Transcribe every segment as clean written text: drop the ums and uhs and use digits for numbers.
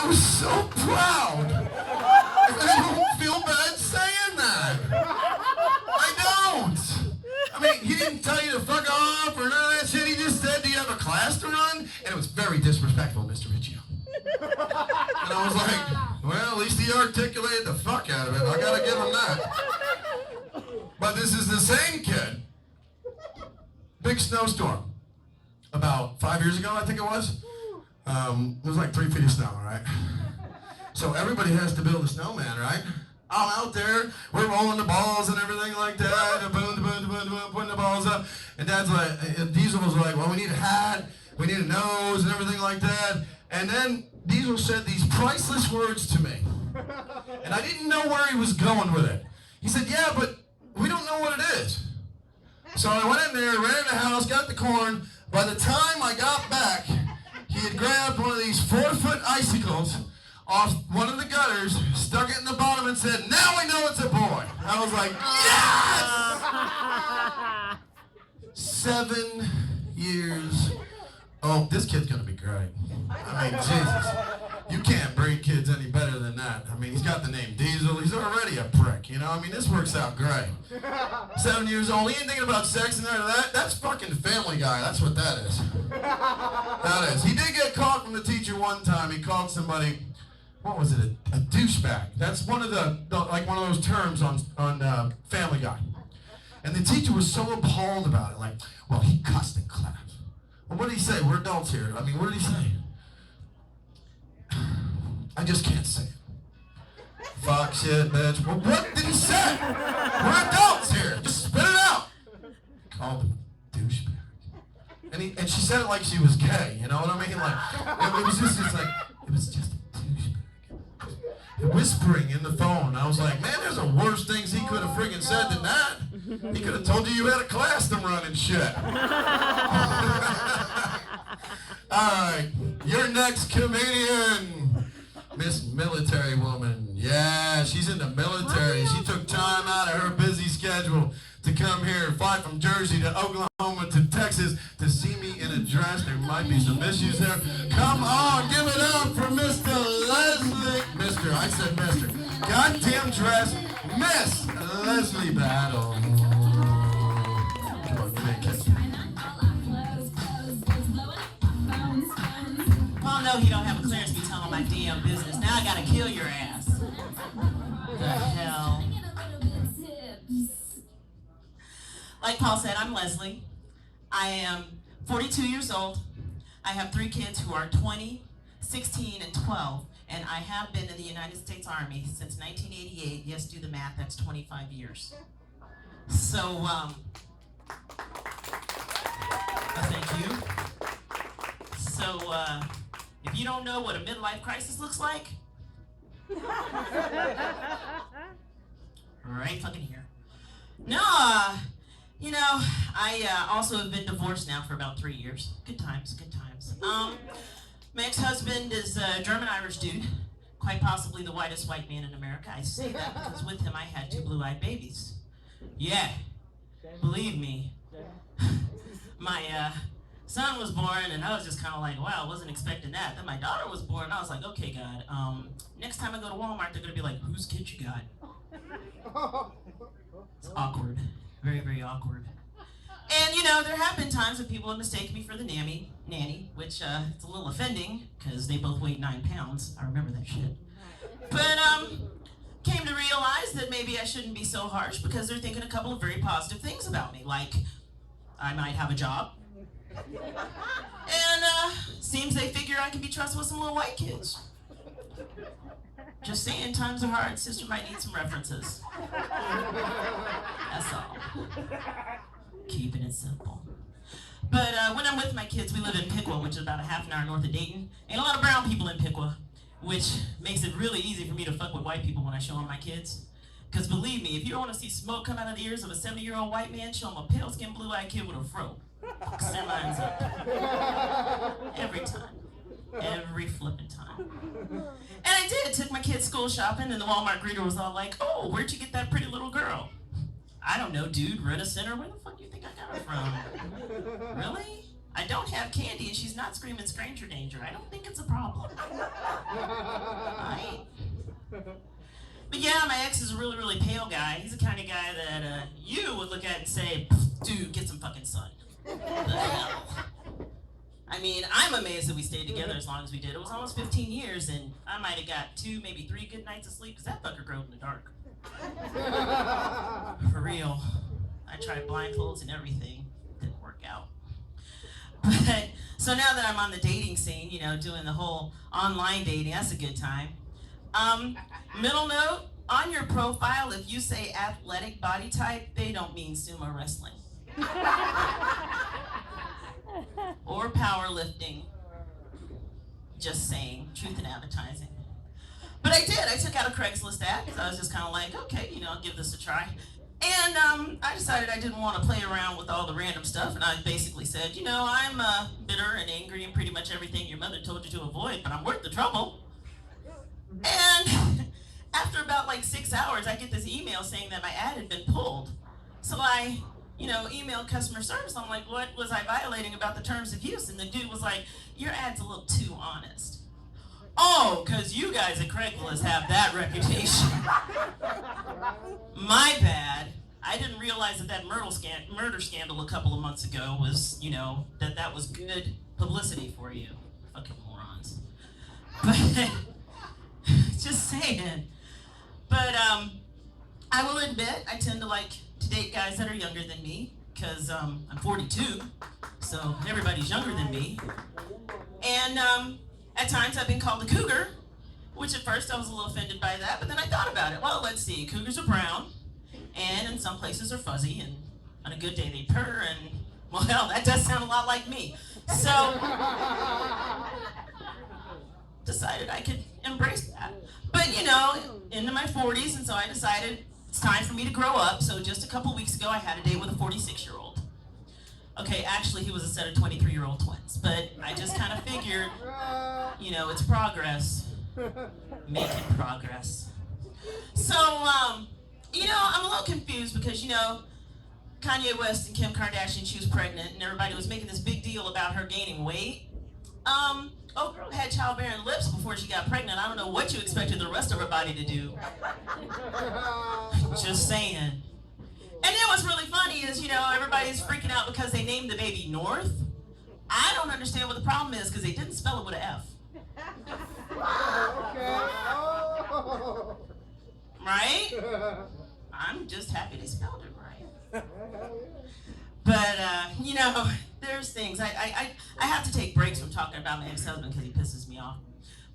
was so proud. I don't feel bad saying that. I don't. I mean, he didn't tell you to fuck off or none of that shit. He just said, do you have a class to run? And it was very disrespectful, Mr. Riccio. And I was like, well, at least he articulated the fuck out of it. I gotta give him that. But this is the same kid. Big snowstorm. About 5 years ago, I think it was. It was like 3 feet of snow, right? So everybody has to build a snowman, right? I'm out there, we're rolling the balls and everything like that, and boom, boom, boom, boom, putting the balls up. And Dad's like, Diesel was like, well, we need a hat, we need a nose, and everything like that. And then Diesel said these priceless words to me. And I didn't know where he was going with it. He said, yeah, but we don't know what it is. So I went in there, ran in the house, got the corn. By the time I got back, he had grabbed one of these 4-foot icicles off one of the gutters, stuck it in the bottom and said, now we know it's a boy. I was like, yes! 7 years. Oh, this kid's gonna be great. I mean, Jesus. You can't breed kids any better than that. I mean, he's got the name Diesel. He's already a prick, you know? I mean, this works out great. 7 years old. He ain't thinking about sex and none of that. That's fucking Family Guy. That's what that is. That is. He did get caught from the teacher one time. He called somebody, what was it, a douchebag. That's one of like one of those terms on Family Guy. And the teacher was so appalled about it. Like, well, he cussed in class. Well, what did he say? We're adults here. I mean, what did he say? I just can't say it. Fuck, shit, bitch. Well, what did he say? We're adults here. Just spit it out. Called him a douchebag. And she said it like she was gay. You know what I mean? Like, it was just like, it was just a douchebag. Whispering in the phone. I was like, man, there's a worse things he could have friggin' said than that. He could have told you had a class to run and shit. All right, your next comedian, Miss Military Woman. Yeah, she's in the military. She took time out of her busy schedule to come here and fly from Jersey to Oklahoma to Texas to see me in a dress. There might be some issues there. Come on, give it up for Mr. Leslie. Mr. I said Mr. Goddamn dress, Miss Leslie Battle. Come on, give me a kiss. Well, no, he don't have a clearance to be telling my damn business. Now I gotta kill your ass. The hell? Like Paul said, I'm Leslie. I am 42 years old. I have 3 kids who are 20, 16, and 12. And I have been in the United States Army since 1988. Yes, do the math, that's 25 years. So, thank you. So, if you don't know what a midlife crisis looks like, right fucking here. No, you know, I also have been divorced now for about 3 years. Good times, good times. My ex-husband is a German-Irish dude, quite possibly the whitest white man in America. I say that because with him I had 2 blue-eyed babies. Yeah, believe me. My son was born and I was just kind of like, wow, I wasn't expecting that. Then my daughter was born and I was like, okay, God, next time I go to Walmart, they're gonna be like, whose kid you got? It's awkward, very, very awkward. And you know, there have been times when people have mistaken me for the nanny, which it's a little offending because they both weighed 9 pounds. I remember that shit. But came to realize that maybe I shouldn't be so harsh because they're thinking a couple of very positive things about me, like I might have a job. And seems they figure I can be trusted with some little white kids. Just saying, times are hard. Sister might need some references. That's all. Keeping it simple. But when I'm with my kids, we live in Piqua, which is about a half an hour north of Dayton. Ain't a lot of brown people in Piqua, which makes it really easy for me to fuck with white people when I show them my kids. Because believe me, if you don't want to see smoke come out of the ears of a 70-year-old white man, show him a pale-skinned, blue-eyed kid with a fro. That lines up. Every time. Every flipping time. And I did. Took my kids school shopping, and the Walmart greeter was all like, oh, where'd you get that pretty little girl? I don't know, dude. Rent a center. Where the fuck do you think I got her from? Really? I don't have candy, and she's not screaming stranger danger. I don't think it's a problem. Right? But yeah, my ex is a really, really pale guy. He's the kind of guy that you would look at and say, dude, get some fucking sun. What the hell? I mean, I'm amazed that we stayed together as long as we did. It was almost 15 years, and I might have got 2, maybe 3 good nights of sleep, because that fucker growed in the dark. For real. I tried blindfolds and everything. Didn't work out. But, so now that I'm on the dating scene, you know, doing the whole online dating, that's a good time. Middle note, on your profile, if you say athletic body type, they don't mean sumo wrestling. Or powerlifting. Just saying, truth in advertising. But I did. I took out a Craigslist ad because I was just kind of like, okay, you know, I'll give this a try. And I decided I didn't want to play around with all the random stuff, and I basically said, you know, I'm bitter and angry and pretty much everything your mother told you to avoid, but I'm worth the trouble. And after about like 6 hours, I get this email saying that my ad had been pulled. So I, you know, emailed customer service. I'm like, what was I violating about the terms of use? And the dude was like, your ad's a little too honest. Oh, because you guys at Craigslist have that reputation. My bad. I didn't realize that murder scandal a couple of months ago was, you know, that was good publicity for you. Fucking morons. But, just saying. But, I will admit, I tend to like to date guys that are younger than me, because I'm 42, so everybody's younger than me. And at times I've been called a cougar, which at first I was a little offended by that, but then I thought about it. Well, let's see, cougars are brown, and in some places are fuzzy, and on a good day they purr, and well, hell, that does sound a lot like me. So, decided I could embrace that. But you know, into my 40s, and so I decided it's time for me to grow up. So just a couple weeks ago, I had a date with a 46-year-old. Okay, actually, he was a set of 23-year-old twins, but I just kind of figured, you know, it's progress, making progress. So, you know, I'm a little confused because, you know, Kanye West and Kim Kardashian, she was pregnant, and everybody was making this big deal about her gaining weight. Oh, girl had childbearing lips before she got pregnant. I don't know what you expected the rest of her body to do. Just saying. And then what's really funny is, you know, everybody's freaking out because they named the baby North. I don't understand what the problem is because they didn't spell it with an F. Right? I'm just happy they spelled it right. But, you know, there's things. I have to take breaks from talking about my ex-husband because he pisses me off.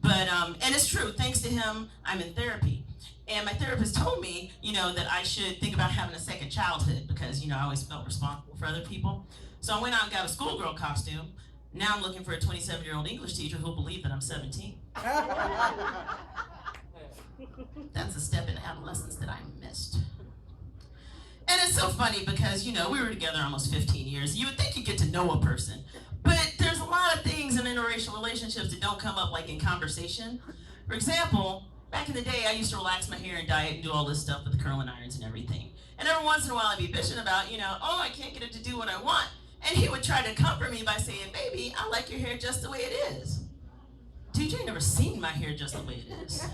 But, and it's true, thanks to him, I'm in therapy. And my therapist told me, you know, that I should think about having a second childhood because, you know, I always felt responsible for other people. So I went out and got a schoolgirl costume. Now I'm looking for a 27-year-old English teacher who'll believe that I'm 17. That's a step in adolescence that I missed. And it's so funny because, you know, we were together almost 15 years. You would think you get to know a person, but there's a lot of things in interracial relationships that don't come up like in conversation. For example, back in the day, I used to relax my hair and dye it and do all this stuff with the curling irons and everything. And every once in a while I'd be bitching about, you know, oh, I can't get it to do what I want. And he would try to comfort me by saying, baby, I like your hair just the way it is. Dude, you ain't never seen my hair just the way it is.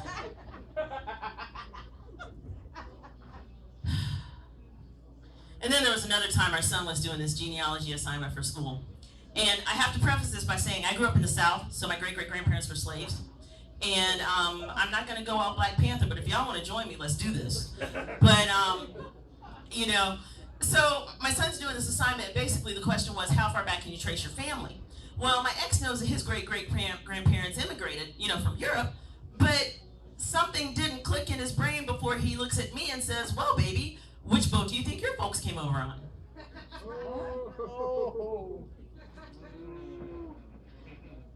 And then there was another time our son was doing this genealogy assignment for school. And I have to preface this by saying I grew up in the South, so my great-great-grandparents were slaves. And I'm not going to go all Black Panther, but if y'all want to join me, let's do this. But, you know, so my son's doing this assignment. Basically, the question was, how far back can you trace your family? Well, my ex knows that his great-great-grandparents immigrated, you know, from Europe, but something didn't click in his brain before he looks at me and says, well, baby, which boat do you think your folks came over on?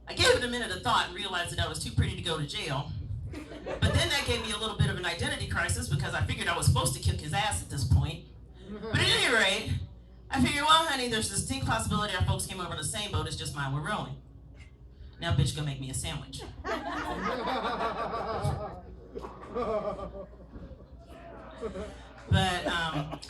I gave it a minute of thought and realized that I was too pretty to go to jail. But then that gave me a little bit of an identity crisis because I figured I was supposed to kick his ass at this point. But at any rate, I figured, well, honey, there's a distinct possibility our folks came over on the same boat, it's just mine were rowing. Now, bitch, go make me a sandwich. But,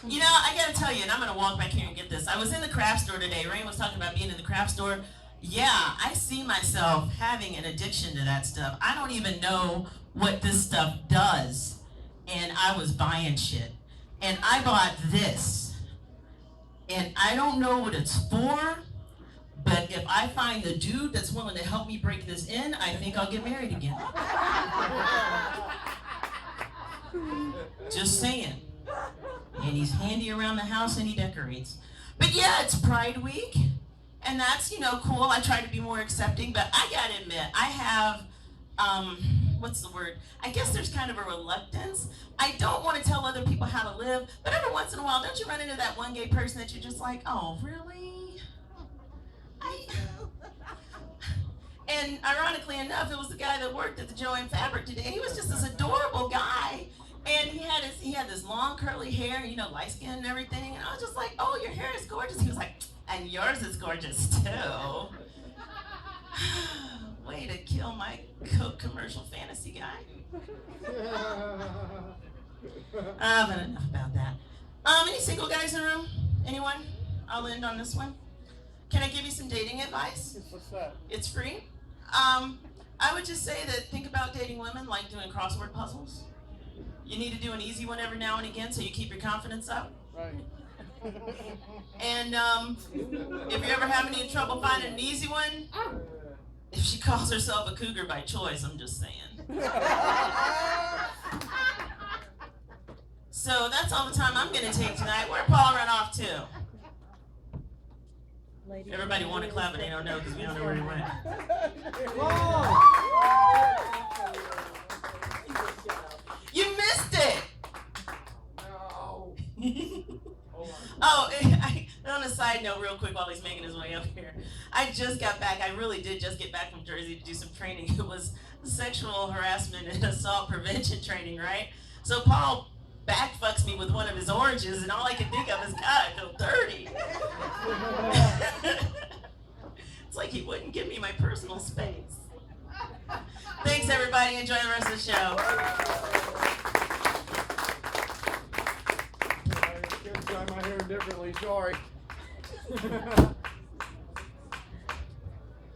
you know, I gotta tell you, and I'm gonna walk back here and get this. I was in the craft store today. Rain was talking about being in the craft store. Yeah, I see myself having an addiction to that stuff. I don't even know what this stuff does. And I was buying shit. And I bought this. And I don't know what it's for, but if I find the dude that's willing to help me break this in, I think I'll get married again. Just saying. And he's handy around the house and he decorates. But yeah, it's Pride Week. And that's, cool. I try to be more accepting, but I gotta admit, I have, what's the word? I guess there's kind of a reluctance. I don't want to tell other people how to live, but every once in a while, don't you run into that one gay person that you're just like, oh, really? And ironically enough, it was the guy that worked at the Joanne Fabric today. He was just this adorable guy. And he had this long curly hair, light skin and everything. And I was just like, oh, your hair is gorgeous. He was like, and yours is gorgeous too. Way to kill my Coke commercial fantasy guy. But enough about that. Any single guys in the room? Anyone? I'll end on this one. Can I give you some dating advice? What's that? It's free. I would just say that think about dating women like doing crossword puzzles. You need to do an easy one every now and again so you keep your confidence up. Right. And if you're ever having any trouble finding an easy one, if she calls herself a cougar by choice, I'm just saying. So that's all the time I'm going to take tonight. Where'd Paul run off to? Everybody want to clap, but they don't know because we don't know where he went. You missed it. No. Oh, on a side note, real quick, while he's making his way up here, I just got back. I really did just get back from Jersey to do some training. It was sexual harassment and assault prevention training, right? So Paul back fucks me with one of his oranges, and all I can think of is, God, I feel dirty. It's like he wouldn't give me my personal space. Thanks, everybody. Enjoy the rest of the show. Dye my hair differently, sorry.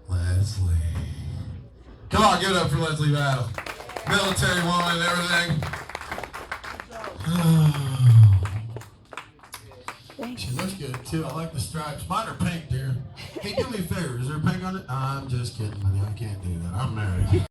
Leslie. Come on, give it up for Leslie Battle. Military woman and everything. She looks good too. I like the stripes. Mine are pink, dear. Hey, do me a favor. Is there pink on it? I'm just kidding, honey. I can't do that. I'm married.